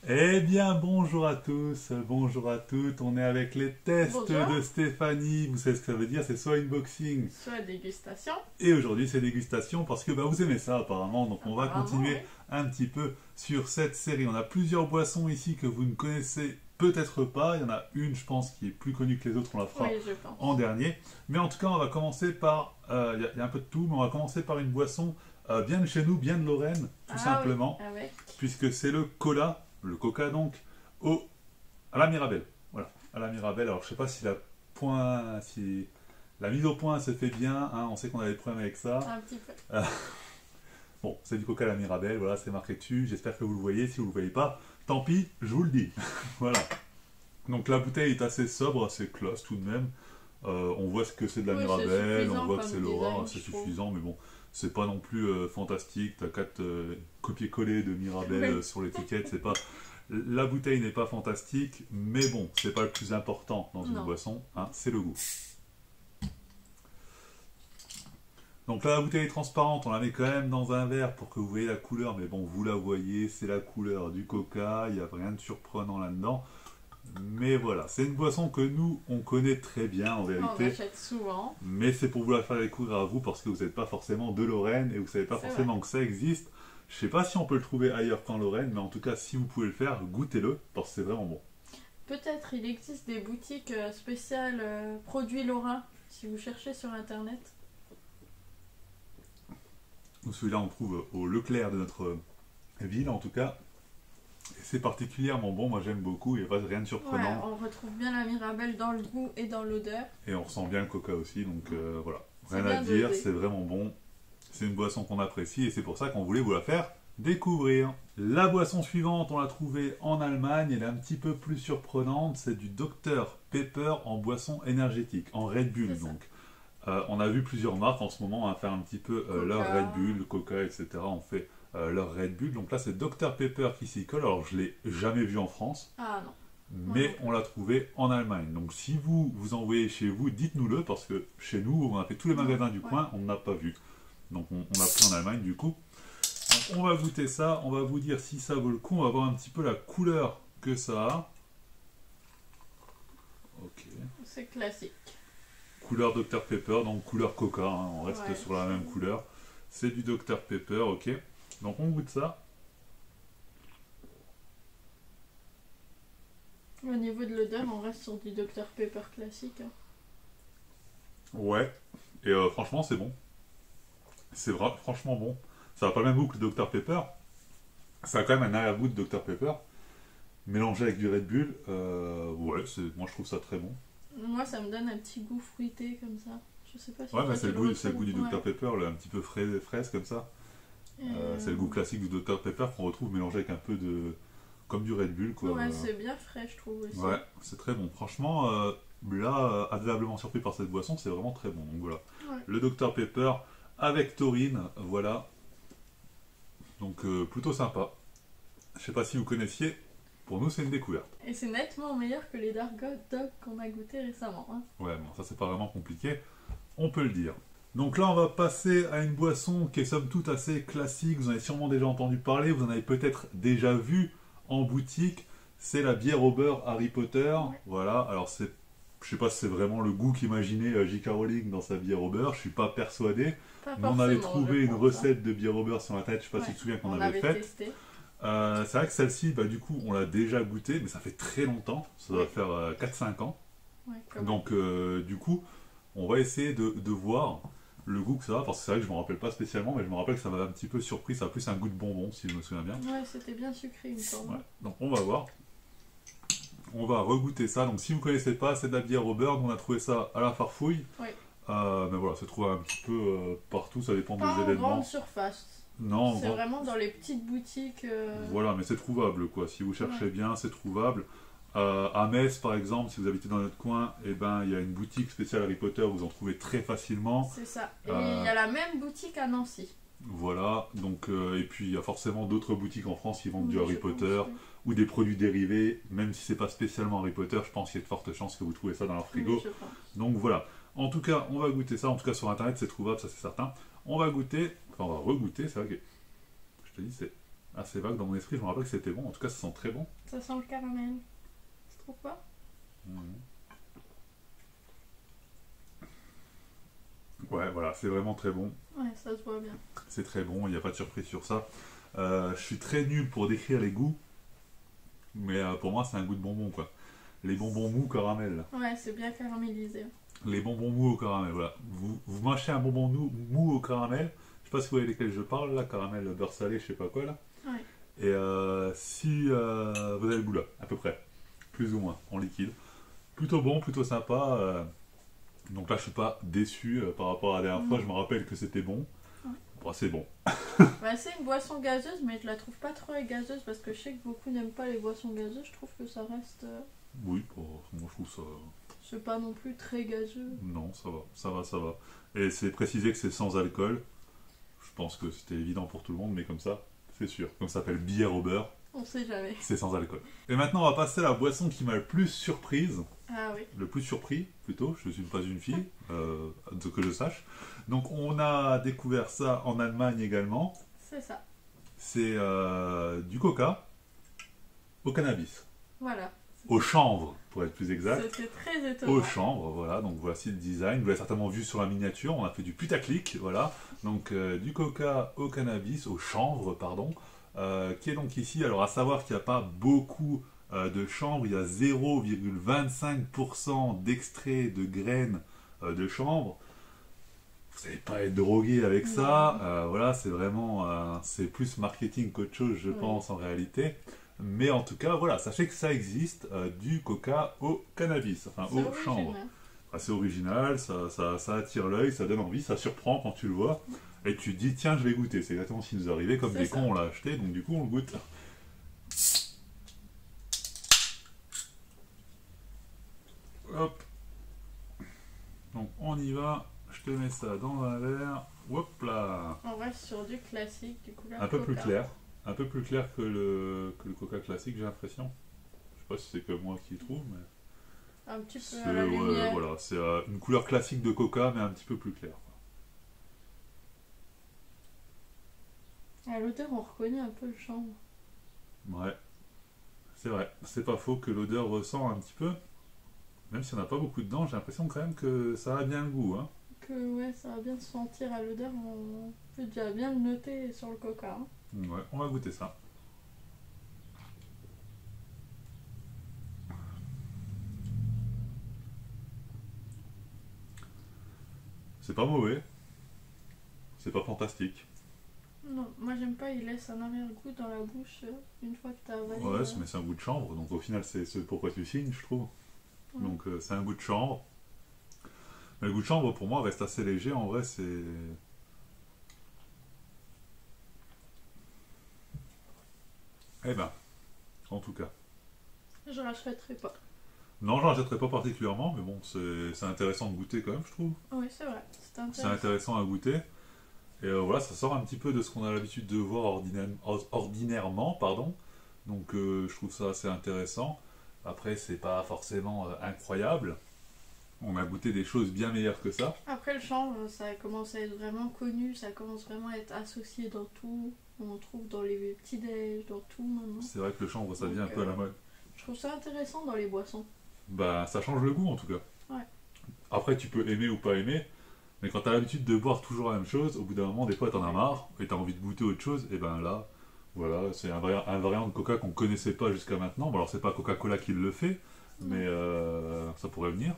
Eh bien, bonjour à tous, bonjour à toutes. On est avec les tests Bonjour. de Stéphanie. Vous savez ce que ça veut dire? C'est soit unboxing. Soit dégustation. Et aujourd'hui, c'est dégustation parce que vous aimez ça apparemment. Donc, on va Apparemment, continuer oui. un petit peu sur cette série. On a plusieurs boissons ici que vous ne connaissez peut-être pas. Il y en a une, je pense, qui est plus connue que les autres. On la fera Oui, je pense. en dernier. Mais en tout cas, on va commencer par. Il y a un peu de tout, mais on va commencer par une boisson bien de chez nous, bien de Lorraine, tout simplement. Oui, avec. Puisque c'est le cola, le coca donc, à la Mirabelle. Voilà, à la Mirabelle. Alors je sais pas si la mise au point se fait bien, hein, on sait qu'on a des problèmes avec ça. Un petit peu. Bon, c'est du coca à la Mirabelle, voilà, c'est marqué dessus, j'espère que vous le voyez, si vous le voyez pas, tant pis, je vous le dis. Voilà. Donc la bouteille est assez sobre, assez classe tout de même. On voit ce que c'est de la Oui, c'est Mirabelle, on suffisant voit que comme c'est Laura, design, c'est je trouve. suffisant, mais bon, c'est pas non plus fantastique. T'as 4 copier-coller de Mirabelle Oui. sur l'étiquette, c'est pas. La bouteille n'est pas fantastique, mais bon, c'est pas le plus important dans une Non. boisson, hein, c'est le goût. Donc là, la bouteille est transparente, on la met quand même dans un verre pour que vous voyez la couleur, mais bon, vous la voyez, c'est la couleur du coca, il n'y a rien de surprenant là-dedans. Mais voilà, c'est une boisson que nous, on connaît très bien en On vérité. achète souvent. Mais c'est pour vous la faire découvrir à vous parce que vous n'êtes pas forcément de Lorraine et vous savez pas C'est forcément que ça existe. Je sais pas si on peut le trouver ailleurs qu'en Lorraine, mais en tout cas, si vous pouvez le faire, goûtez-le parce que c'est vraiment bon. Peut-être il existe des boutiques spéciales produits lorrains, si vous cherchez sur internet. Celui-là, on trouve au Leclerc de notre ville en tout cas. Et c'est particulièrement bon, moi j'aime beaucoup, il n'y a pas rien de Ouais, surprenant. on retrouve bien la Mirabelle dans le goût et dans l'odeur. Et on ressent bien le coca aussi, donc voilà. C'est Rien à bien dire, dosé. c'est vraiment bon. C'est une boisson qu'on apprécie et c'est pour ça qu'on voulait vous la faire découvrir. La boisson suivante, on l'a trouvée en Allemagne, elle est un petit peu plus surprenante, c'est du Dr Pepper en boisson énergétique, en Red Bull C'est ça. donc. On a vu plusieurs marques en ce moment faire un petit peu leur Coca. Red Bull, Coca, etc. On fait leur Red Bull. Donc là, c'est Dr Pepper qui s'y colle. Alors, je l'ai jamais vu en France, Ah non. mais Ouais. on l'a trouvé en Allemagne. Donc, si vous en voyez chez vous, dites-nous-le, parce que chez nous, on a fait tous les magasins du Ouais. coin, on n'a pas vu. Donc, on l'a pris en Allemagne du coup. Donc, on va goûter ça, on va vous dire si ça vaut le coup. On va voir un petit peu la couleur que ça a. Ok. C'est classique. Couleur Dr Pepper, donc couleur Coca, hein, on reste Ouais. sur la même couleur. C'est du Dr Pepper, ok. Donc on goûte ça. Au niveau de l'odeur, on reste sur du Dr Pepper classique. Hein. Ouais. Et franchement, c'est bon. C'est franchement bon. Ça n'a pas le même goût que le Dr Pepper. Ça a quand même un arrière-goût de Dr Pepper. Mélangé avec du Red Bull. Ouais, moi je trouve ça très bon. Moi, ça me donne un petit goût fruité comme ça. Je sais pas si Ouais, toi, mais tu c'est le ressens. goût du Dr Ouais. Pepper, un petit peu fraise comme ça. Et, C'est le goût classique du Dr Pepper qu'on retrouve mélangé avec un peu de. Comme du Red Bull, quoi. Ouais, c'est bien frais, je trouve aussi. Ouais, c'est très bon. Franchement, là, agréablement surpris par cette boisson, c'est vraiment très bon. Donc voilà. Ouais. Le Dr Pepper avec taurine, voilà. Donc plutôt sympa. Je sais pas si vous connaissiez, pour nous c'est une découverte. Et c'est nettement meilleur que les Dark Dog qu'on a goûté récemment. Hein. Ouais, bon, ça c'est pas vraiment compliqué, on peut le dire. Donc là, on va passer à une boisson qui est somme toute assez classique. Vous en avez sûrement déjà entendu parler, vous en avez peut-être déjà vu en boutique. C'est la bière au beurre Harry Potter. Ouais. Voilà, alors je sais pas si c'est vraiment le goût qu'imaginait J.K. Rowling dans sa bière au beurre, je suis pas persuadé. Pas Mais on avait forcément, trouvé je une pense, recette de bière au beurre sur internet, je sais pas si Ouais. tu te souviens qu'on On avait faite. testé. C'est vrai que celle-ci, du coup, on l'a déjà goûtée, mais ça fait très longtemps, ça doit Ouais. faire 4-5 ans. Ouais, comme Donc, du coup, on va essayer de voir le goût que ça a, parce que c'est vrai que je me rappelle pas spécialement, mais je me rappelle que ça m'avait un petit peu surpris, ça a plus un goût de bonbon, si je me souviens bien. Ouais, c'était bien sucré, il me semble. Ouais. Donc, on va voir. On va regoûter ça. Donc, si vous connaissez pas, c'est de la bière au beurre, on a trouvé ça à la Farfouille. Oui. Mais voilà, c'est trouvé un petit peu partout, ça dépend Pas des en événements. grande surface. Non, C'est vraiment dans les petites boutiques. voilà, mais c'est trouvable quoi. Si vous cherchez bien, c'est trouvable. À Metz, par exemple, si vous habitez dans notre coin, eh ben, il y a une boutique spéciale Harry Potter, vous en trouvez très facilement. C'est ça. Et il y a la même boutique à Nancy. Voilà, donc, et puis il y a forcément d'autres boutiques en France qui vendent du Oui, Harry je Potter pense, oui. ou des produits dérivés, même si c'est pas spécialement Harry Potter, je pense qu'il y a de fortes chances que vous trouvez ça dans leur frigo. Oui, je pense. Donc voilà. En tout cas, on va goûter ça. En tout cas, sur internet, c'est trouvable, ça c'est certain. On va goûter, enfin, on va regoûter. C'est vrai que je te dis, c'est assez vague dans mon esprit, je me rappelle que c'était bon. En tout cas, ça sent très bon. Ça sent le caramel. Tu trouves pas? Mhm. Ouais, voilà, c'est vraiment très bon. Ouais, ça se voit bien. C'est très bon, il n'y a pas de surprise sur ça. Je suis très nul pour décrire les goûts, mais pour moi, c'est un goût de bonbon, quoi. Les bonbons mous caramel, là. Ouais, c'est bien caramélisé. Les bonbons mous au caramel, voilà. Vous mâchez un bonbon mou au caramel. Je sais pas si vous voyez lesquels je parle, là. Caramel, beurre salé, je sais pas quoi, là. Ouais. Et si vous avez le goût là, à peu près. Plus ou moins, en liquide. Plutôt bon, plutôt sympa. Donc là, je suis pas déçu par rapport à la dernière fois. Je me rappelle que c'était bon. Ouais. Bon, c'est bon. Bah, c'est une boisson gazeuse, mais je la trouve pas trop gazeuse parce que je sais que beaucoup n'aiment pas les boissons gazeuses. Je trouve que ça reste. Oui, bon, moi je trouve ça. C'est pas non plus très gazeux. Non, ça va, ça va, ça va. Et c'est précisé que c'est sans alcool. Je pense que c'était évident pour tout le monde, mais comme ça, c'est sûr. Comme ça s'appelle bière au beurre, On sait jamais. c'est sans alcool. Et maintenant, on va passer à la boisson qui m'a le plus surprise. Ah oui. Le plus surpris, plutôt. Je ne suis pas une fille, que je sache. Donc, on a découvert ça en Allemagne également. C'est ça. C'est du coca au cannabis. Voilà. Au chanvre, pour être plus exact. C'était très étonnant. Au chanvre, voilà, donc voici le design. Vous l'avez certainement vu sur la miniature, on a fait du putaclic, voilà. Donc du coca au cannabis, au chanvre, pardon, qui est donc ici. Alors à savoir qu'il n'y a pas beaucoup de chanvre, il y a 0,25% d'extrait de graines de chanvre. Vous n'allez pas être drogué avec ça, voilà, c'est vraiment, c'est plus marketing qu'autre chose, je pense, en réalité. Mais en tout cas, voilà, sachez que ça existe, du coca au cannabis, enfin au chanvre. Enfin, c'est original, ça attire l'œil, ça donne envie, ça surprend quand tu le vois. Et tu te dis, tiens, je vais goûter. C'est exactement ce qui nous est arrivé, comme des cons, on l'a acheté, donc du coup, on le goûte. Hop. Donc on y va, je te mets ça dans un verre. Hop là. On reste sur du classique, du couleur Un peu coca. plus clair. Un peu plus clair que le coca classique, j'ai l'impression. Je sais pas si c'est que moi qui trouve, mais... Un petit peu à la lumière. Voilà, c'est une couleur classique de coca, mais un petit peu plus claire. À l'odeur, on reconnaît un peu le chanvre. Ouais, c'est vrai. C'est pas faux que l'odeur ressent un petit peu. Même s'il n'y en a pas beaucoup dedans, j'ai l'impression quand même que ça a bien le goût. Hein. Que ouais, ça va bien se sentir à l'odeur. On peut déjà bien le noter sur le coca. Hein. Ouais, on va goûter ça. C'est pas mauvais. C'est pas fantastique. Non, moi j'aime pas, il laisse un arrière-goût dans la bouche une fois que t'as avalé. Ouais, mais c'est un goût de chanvre, donc au final c'est ce pourquoi tu signes, je trouve. Ouais. Donc c'est un goût de chanvre. Mais le goût de chanvre pour moi reste assez léger, en vrai c'est... Eh ben, en tout cas. Je rachèterai pas. Non, j'en achèterai pas particulièrement, mais bon, c'est intéressant de goûter quand même, je trouve. Oui, c'est vrai, c'est intéressant. C'est intéressant à goûter. Et voilà, ça sort un petit peu de ce qu'on a l'habitude de voir ordinairement, pardon. Donc je trouve ça assez intéressant. Après, c'est pas forcément incroyable. On a goûté des choses bien meilleures que ça. Après, le chanvre, ça commence à être vraiment connu, ça commence vraiment à être associé dans tout. On trouve dans les petits-déj, dans tout maintenant. C'est vrai que le chanvre, ça devient un peu à la mode. Je trouve ça intéressant dans les boissons. Bah, ça change le goût en tout cas. Ouais. Après, tu peux aimer ou pas aimer, mais quand t'as l'habitude de boire toujours la même chose, au bout d'un moment, des fois, t'en as marre et t'as envie de goûter autre chose, et ben là, voilà, c'est un variant de coca qu'on connaissait pas jusqu'à maintenant. Bon, alors, c'est pas Coca-Cola qui le fait, mais ça pourrait venir.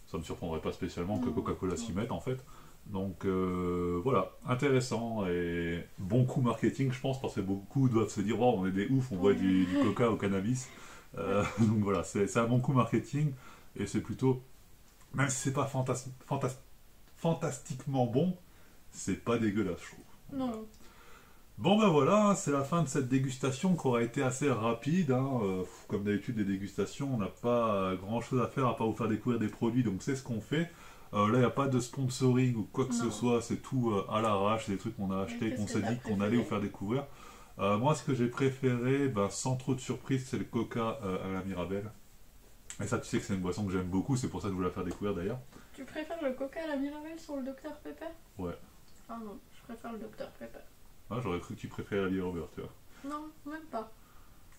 Ça me surprendrait pas spécialement que Coca-Cola s'y mette en fait. Donc voilà, intéressant et bon coup marketing, je pense, parce que beaucoup doivent se dire oh, on est des oufs, on boit du coca au cannabis. Donc voilà, c'est un bon coup marketing et c'est plutôt, même si c'est pas fantastiquement bon, c'est pas dégueulasse, je trouve. Non. Bon ben voilà, c'est la fin de cette dégustation qui aura été assez rapide. Hein. Comme d'habitude, les dégustations, on n'a pas grand chose à faire à part vous faire découvrir des produits, donc c'est ce qu'on fait. Là, il n'y a pas de sponsoring ou quoi que ce soit, c'est tout à l'arrache, c'est des trucs qu'on a achetés, qu'on s'est dit qu'on allait vous faire découvrir. Moi, ce que j'ai préféré, sans trop de surprise, c'est le coca à la Mirabelle. Et ça, tu sais que c'est une boisson que j'aime beaucoup, c'est pour ça que je voulais la faire découvrir d'ailleurs. Tu préfères le coca à la Mirabelle sur le Dr Pepper? Ouais. Ah non, je préfère le Dr Pepper. Ah, j'aurais cru que tu préférais la bière au beurre, tu vois. Non, même pas.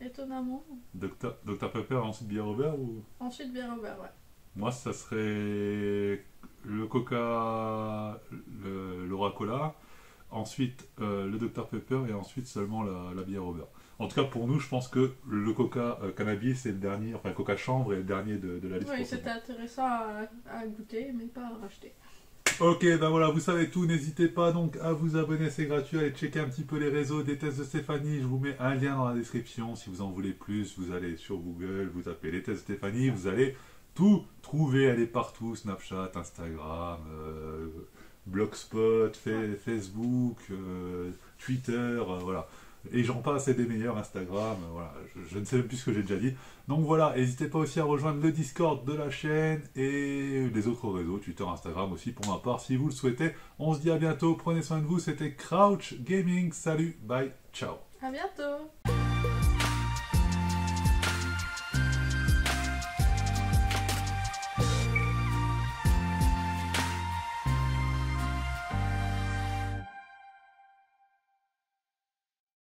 Étonnamment. Dr Pepper et ensuite Beer Over ou... Ensuite, Beer Over, ouais. Moi, ça serait le Coca, l'Ora-Cola, ensuite le Dr Pepper et ensuite seulement la Beer Over. En tout cas, pour nous, je pense que le Coca Cannabis est le dernier, enfin le Coca Chanvre est le dernier de la liste. Oui, c'était intéressant à goûter, mais pas à racheter. Ok, ben voilà, vous savez tout, n'hésitez pas donc à vous abonner, c'est gratuit, allez checker un petit peu les réseaux des tests de Stéphanie, je vous mets un lien dans la description, si vous en voulez plus, vous allez sur Google, vous tapez les tests de Stéphanie, vous allez tout trouver, elle est partout, Snapchat, Instagram, Blogspot, Facebook, Twitter, voilà. Et j'en passe, c'est des meilleurs, Instagram, voilà, je ne sais même plus ce que j'ai déjà dit. Donc voilà, n'hésitez pas aussi à rejoindre le Discord de la chaîne et les autres réseaux, Twitter, Instagram aussi pour ma part, si vous le souhaitez. On se dit à bientôt, prenez soin de vous, c'était Crouch Gaming, salut, bye, ciao. À bientôt!